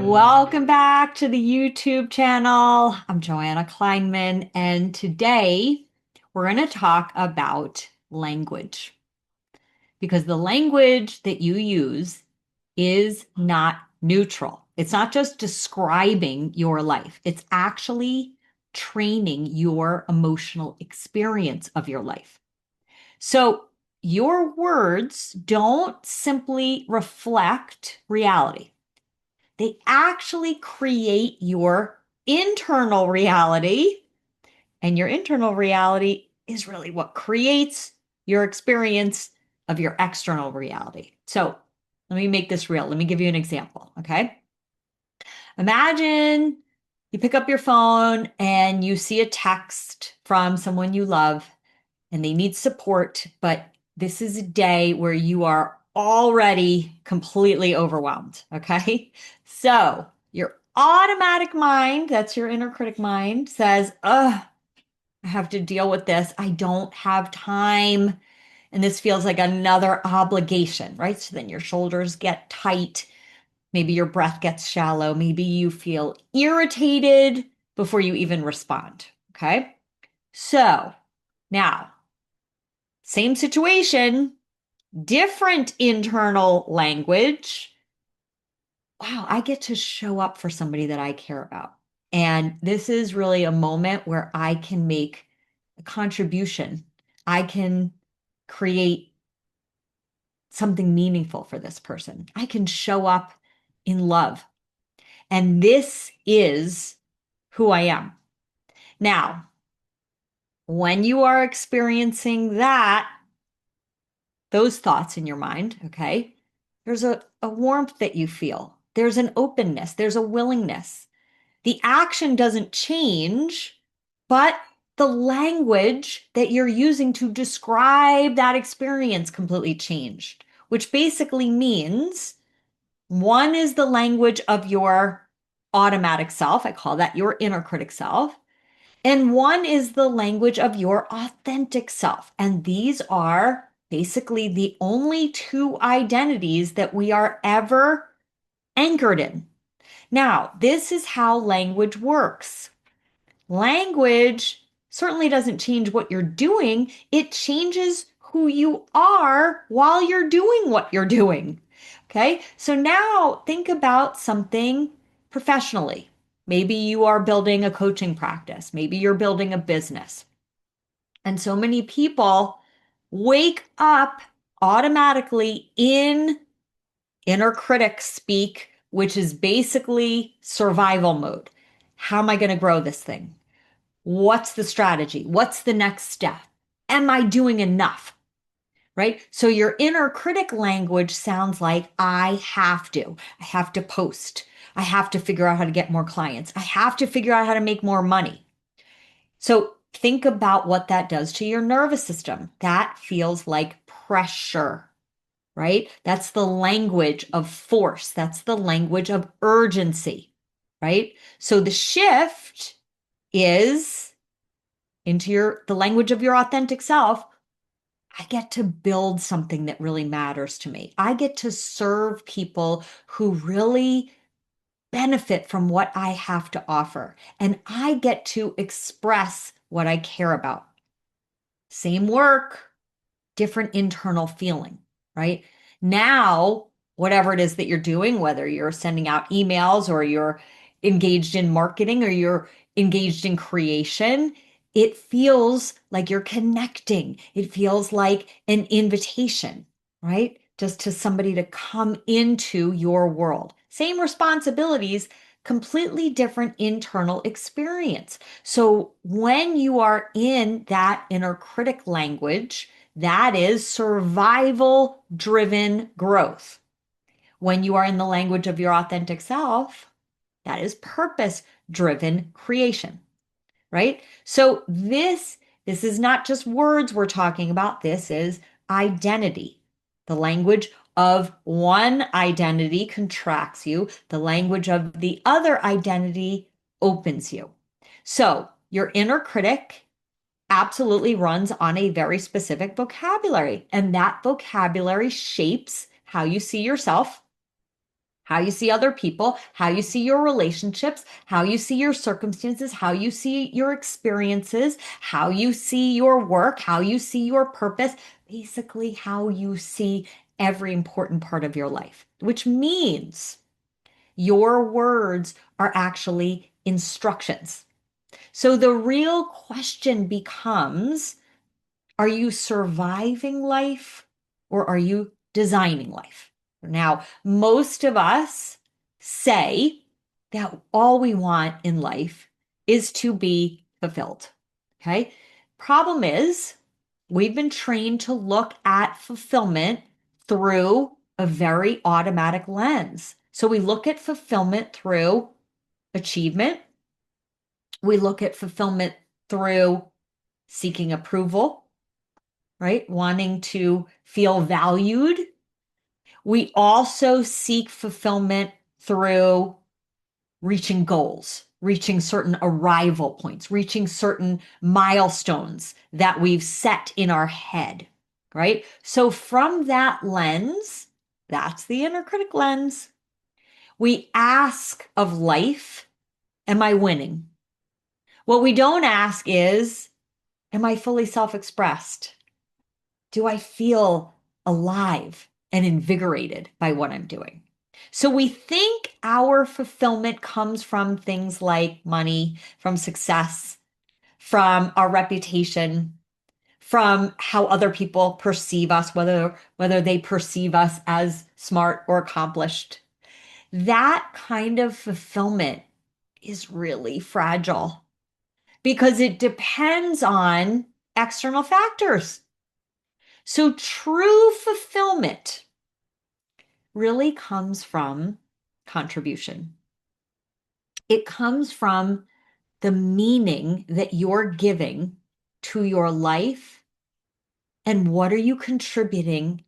Welcome back to the YouTube channel. I'm Joanna Kleinman, and today we're going to talk about language because the language that you use is not neutral. It's not just describing your life, it's actually training your emotional experience of your life. So, your words don't simply reflect reality. They actually create your internal reality. And your internal reality is really what creates your experience of your external reality. So let me make this real. Let me give you an example. Okay. Imagine you pick up your phone and you see a text from someone you love and they need support, but this is a day where you are already completely overwhelmed. Okay. So your automatic mind, that's your inner critic mind, says, ugh, I have to deal with this. I don't have time. And this feels like another obligation, right? So then your shoulders get tight. Maybe your breath gets shallow. Maybe you feel irritated before you even respond. Okay. So now, same situation, different internal language. Wow, I get to show up for somebody that I care about. And this is really a moment where I can make a contribution. I can create something meaningful for this person. I can show up in love. And this is who I am. Now, when you are experiencing those thoughts in your mind, okay, there's a warmth that you feel. There's an openness. There's a willingness. The action doesn't change, but the language that you're using to describe that experience completely changed, which basically means one is the language of your automatic self. I call that your inner critic self. And one is the language of your authentic self. And these are basically the only two identities that we are ever anchored in. Now, this is how language works. Language certainly doesn't change what you're doing, it changes who you are while you're doing what you're doing. Okay, so now think about something professionally. Maybe you are building a coaching practice, maybe you're building a business. And so many people wake up automatically in inner critic speak, which is basically survival mode. How am I going to grow this thing? What's the strategy? What's the next step? Am I doing enough? Right? So your inner critic language sounds like I have to. I have to post. I have to figure out how to get more clients. I have to figure out how to make more money. So think about what that does to your nervous system. That feels like pressure, right? That's the language of force. That's the language of urgency, right? So the shift is into the language of your authentic self. I get to build something that really matters to me. I get to serve people who really benefit from what I have to offer. And I get to express what I care about. Same work, different internal feeling, right? Now, whatever it is that you're doing, whether you're sending out emails or you're engaged in marketing or you're engaged in creation, it feels like you're connecting. It feels like an invitation, right? Just to somebody to come into your world. Same responsibilities, completely different internal experience. So when you are in that inner critic language, that is survival driven growth. When you are in the language of your authentic self, that is purpose driven creation, right? So this is not just words we're talking about. This is identity. The language of one identity contracts you. The language of the other identity opens you. So your inner critic absolutely runs on a very specific vocabulary. And that vocabulary shapes how you see yourself, how you see other people, how you see your relationships, how you see your circumstances, how you see your experiences, how you see your work, how you see your purpose, basically how you see every important part of your life, which means your words are actually instructions. So the real question becomes, are you surviving life or are you designing life? Now, most of us say that all we want in life is to be fulfilled. Okay. Problem is, we've been trained to look at fulfillment through a very automatic lens. So we look at fulfillment through achievement. We look at fulfillment through seeking approval, right? Wanting to feel valued. We also seek fulfillment through reaching goals, reaching certain arrival points, reaching certain milestones that we've set in our head, right? So from that lens, that's the inner critic lens. We ask of life, am I winning? What we don't ask is, am I fully self-expressed? Do I feel alive and invigorated by what I'm doing? So we think our fulfillment comes from things like money, from success, from our reputation, from how other people perceive us, whether they perceive us as smart or accomplished. That kind of fulfillment is really fragile because it depends on external factors. So true fulfillment really comes from contribution. It comes from the meaning that you're giving to your life and what are you contributing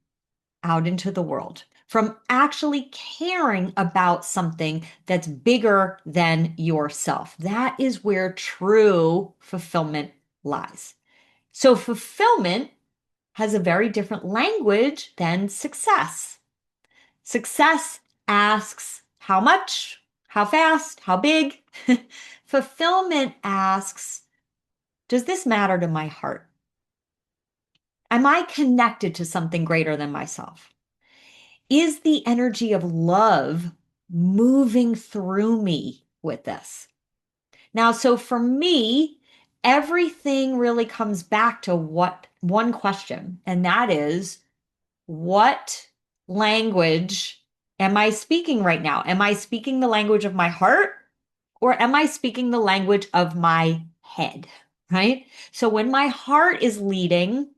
out into the world, from actually caring about something that's bigger than yourself. That is where true fulfillment lies. So fulfillment has a very different language than success. Success asks how much, how fast, how big. Fulfillment asks, does this matter to my heart? Am I connected to something greater than myself? Is the energy of love moving through me with this? Now, so for me, everything really comes back to one question, and that is, what language am I speaking right now? Am I speaking the language of my heart or am I speaking the language of my head? Right? So when my heart is leading,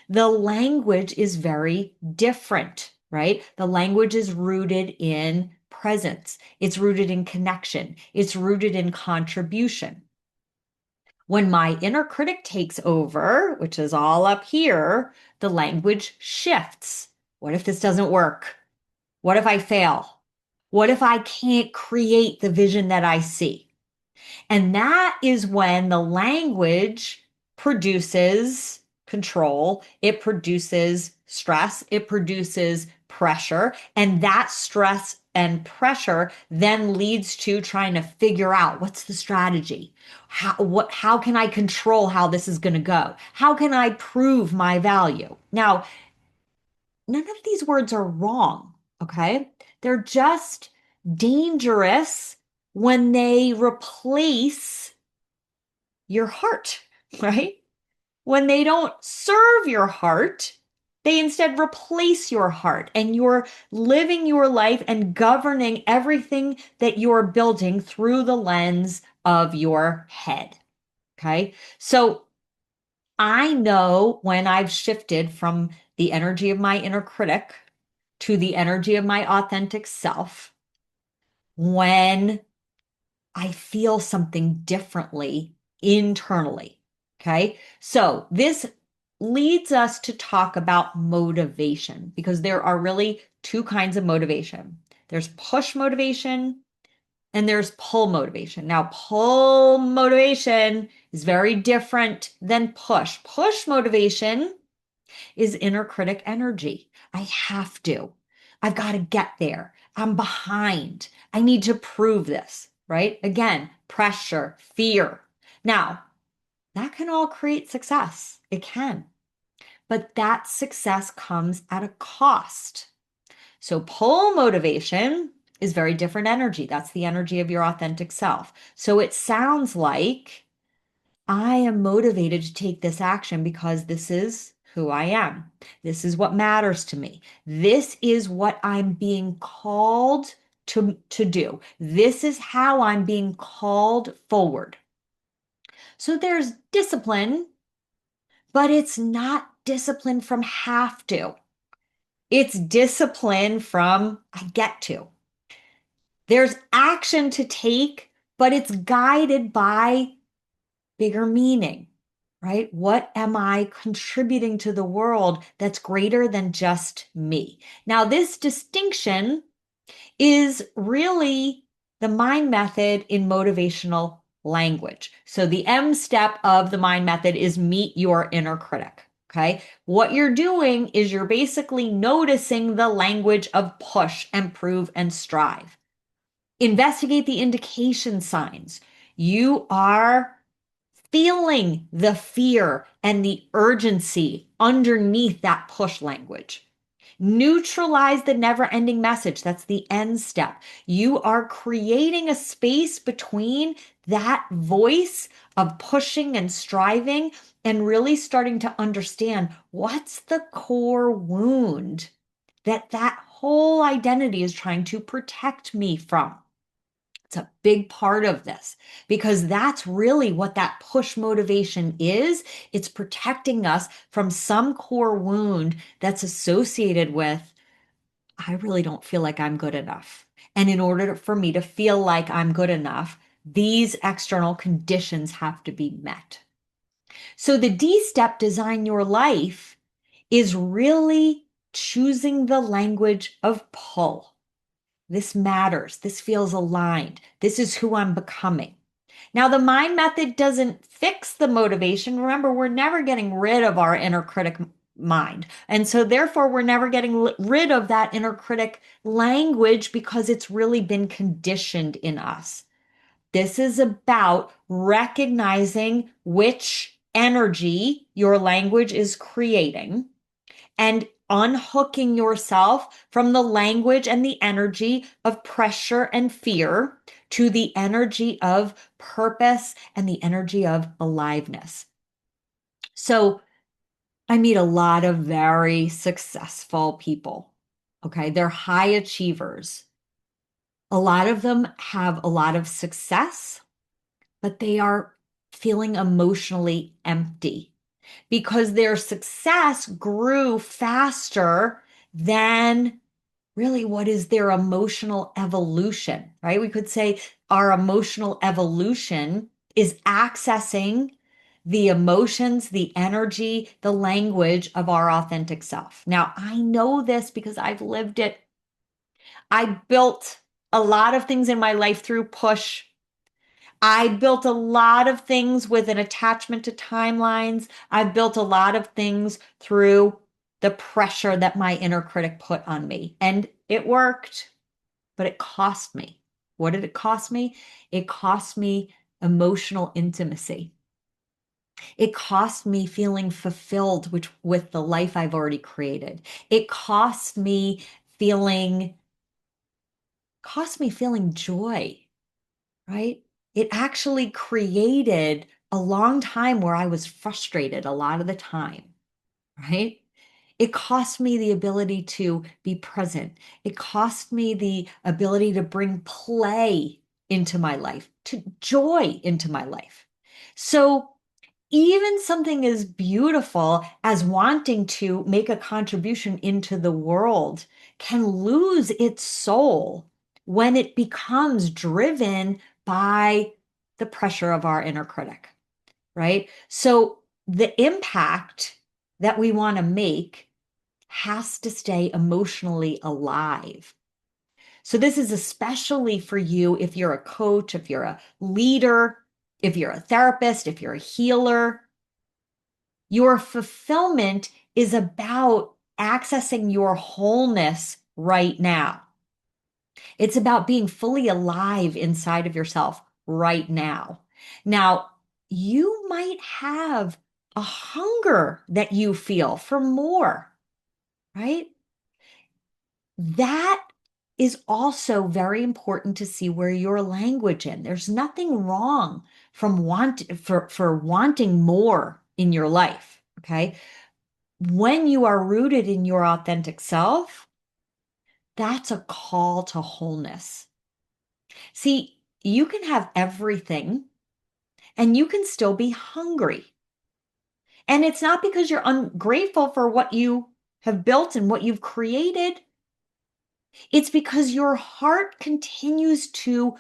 the language is very different, right? The language is rooted in presence. It's rooted in connection. It's rooted in contribution. When my inner critic takes over, which is all up here, the language shifts. What if this doesn't work? What if I fail? What if I can't create the vision that I see? And that is when the language produces control, it produces stress, it produces pressure, and that stress and pressure then leads to trying to figure out what's the strategy? How can I control how this is going to go? How can I prove my value? Now, none of these words are wrong, okay? They're just dangerous when they replace your heart, right? When they don't serve your heart, they instead replace your heart and you're living your life and governing everything that you're building through the lens of your head. Okay. So I know when I've shifted from the energy of my inner critic to the energy of my authentic self, when I feel something differently internally. Okay. So this leads us to talk about motivation because there are really two kinds of motivation. There's push motivation and there's pull motivation. Now, pull motivation is very different than push. Push motivation is inner critic energy. I have to. I've got to get there. I'm behind. I need to prove this, right? Again, pressure, fear. Now, that can all create success. It can. But that success comes at a cost. So pull motivation is very different energy. That's the energy of your authentic self. So it sounds like I am motivated to take this action because this is who I am. This is what matters to me. This is what I'm being called to do. This is how I'm being called forward. So there's discipline, but it's not discipline from have to. It's discipline from I get to. There's action to take, but it's guided by bigger meaning, right? What am I contributing to the world that's greater than just me? Now, this distinction is really the mind method in motivational language. So the M step of the mind method is meet your inner critic. Okay. What you're doing is you're basically noticing the language of push and prove and strive. Investigate the indication signs. You are feeling the fear and the urgency underneath that push language. Neutralize the never ending message. That's the end step. You are creating a space between that voice of pushing and striving and really starting to understand what's the core wound that whole identity is trying to protect me from. It's a big part of this because that's really what that push motivation is. It's protecting us from some core wound that's associated with, I really don't feel like I'm good enough. And in order for me to feel like I'm good enough, these external conditions have to be met. So the D step, design your life, is really choosing the language of pull. This matters. This feels aligned. This is who I'm becoming. Now, the mind method doesn't fix the motivation. Remember, we're never getting rid of our inner critic mind. And so, therefore, we're never getting rid of that inner critic language because it's really been conditioned in us. This is about recognizing which energy your language is creating and unhooking yourself from the language and the energy of pressure and fear to the energy of purpose and the energy of aliveness. So I meet a lot of very successful people. Okay. They're high achievers. A lot of them have a lot of success, but they are feeling emotionally empty because their success grew faster than really what is their emotional evolution, right? We could say our emotional evolution is accessing the emotions, the energy, the language of our authentic self. Now, I know this because I've lived it. I built a lot of things in my life through push. I built a lot of things with an attachment to timelines. I've built a lot of things through the pressure that my inner critic put on me. And it worked, but it cost me. What did it cost me? It cost me emotional intimacy. It cost me feeling fulfilled with the life I've already created. It feeling cost me feeling joy, right? It actually created a long time where I was frustrated a lot of the time, right? It cost me the ability to be present. It cost me the ability to bring play into my life, to joy into my life. So even something as beautiful as wanting to make a contribution into the world can lose its soul when it becomes driven by the pressure of our inner critic, right? So the impact that we want to make has to stay emotionally alive. So this is especially for you if you're a coach, if you're a leader, if you're a therapist, if you're a healer. Your fulfillment is about accessing your wholeness right now. It's about being fully alive inside of yourself right now. Now, you might have a hunger that you feel for more, right? That is also very important to see where your language in. There's nothing wrong for wanting more in your life, okay? When you are rooted in your authentic self, that's a call to wholeness. See, you can have everything and you can still be hungry. And it's not because you're ungrateful for what you have built and what you've created. It's because your heart continues to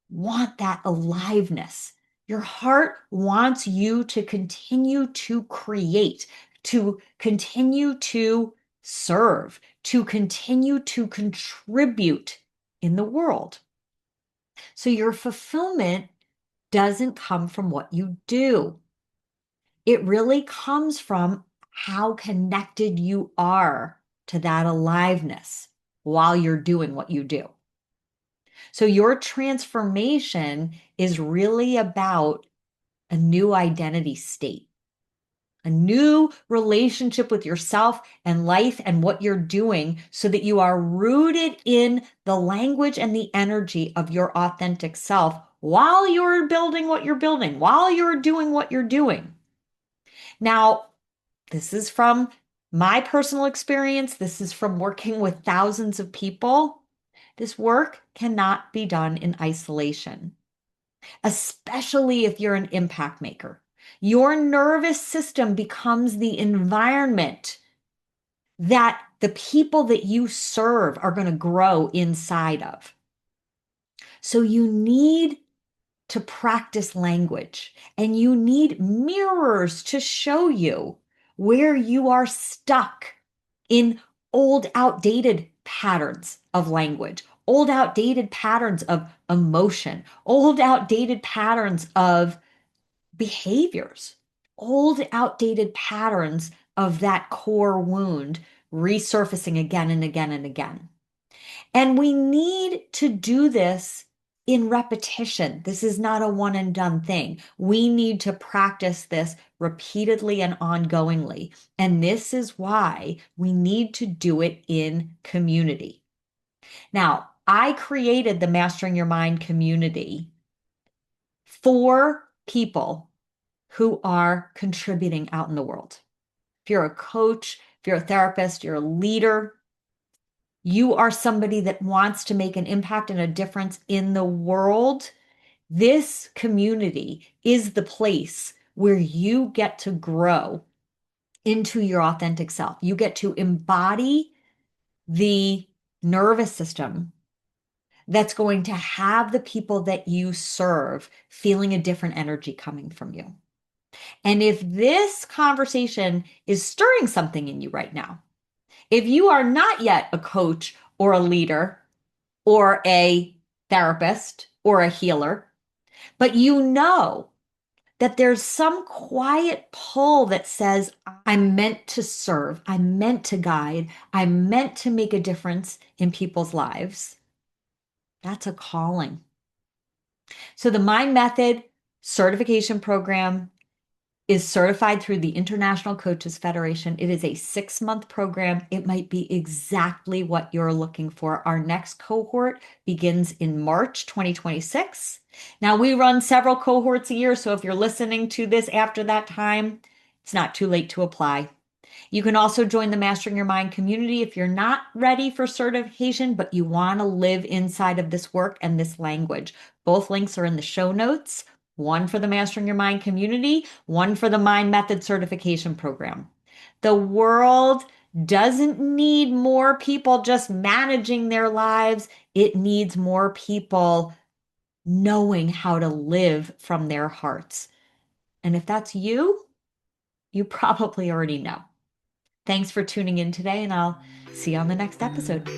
want that aliveness. Your heart wants you to continue to create, to continue to serve, to continue to contribute in the world. So your fulfillment doesn't come from what you do. It really comes from how connected you are to that aliveness while you're doing what you do. So your transformation is really about a new identity state, a new relationship with yourself and life and what you're doing so that you are rooted in the language and the energy of your authentic self while you're building what you're building, while you're doing what you're doing. Now, this is from my personal experience. This is from working with thousands of people. This work cannot be done in isolation, especially if you're an impact maker. Your nervous system becomes the environment that the people that you serve are going to grow inside of. So you need to practice language and you need mirrors to show you where you are stuck in old, outdated patterns of language, old, outdated patterns of emotion, old, outdated patterns of behaviors, old, outdated patterns of that core wound resurfacing again and again and again. And we need to do this in repetition. This is not a one and done thing. We need to practice this repeatedly and ongoingly. And this is why we need to do it in community. Now, I created the Mastering Your Mind community for people who are contributing out in the world. If you're a coach, if you're a therapist, you're a leader, you are somebody that wants to make an impact and a difference in the world, this community is the place where you get to grow into your authentic self. You get to embody the nervous system that's going to have the people that you serve feeling a different energy coming from you. And if this conversation is stirring something in you right now, if you are not yet a coach or a leader or a therapist or a healer, but you know that there's some quiet pull that says, I'm meant to serve, I'm meant to guide, I'm meant to make a difference in people's lives. That's a calling. So the Mind Method certification program is certified through the International Coaches Federation. It is a 6-month program. It might be exactly what you're looking for. Our next cohort begins in March 2026. Now, we run several cohorts a year, so if you're listening to this after that time, it's not too late to apply. You can also join the Mastering Your Mind community if you're not ready for certification, but you want to live inside of this work and this language. Both links are in the show notes. One for the Mastering Your Mind community, one for the Mind Method certification program. The world doesn't need more people just managing their lives. It needs more people knowing how to live from their hearts. And if that's you, you probably already know. Thanks for tuning in today, and I'll see you on the next episode.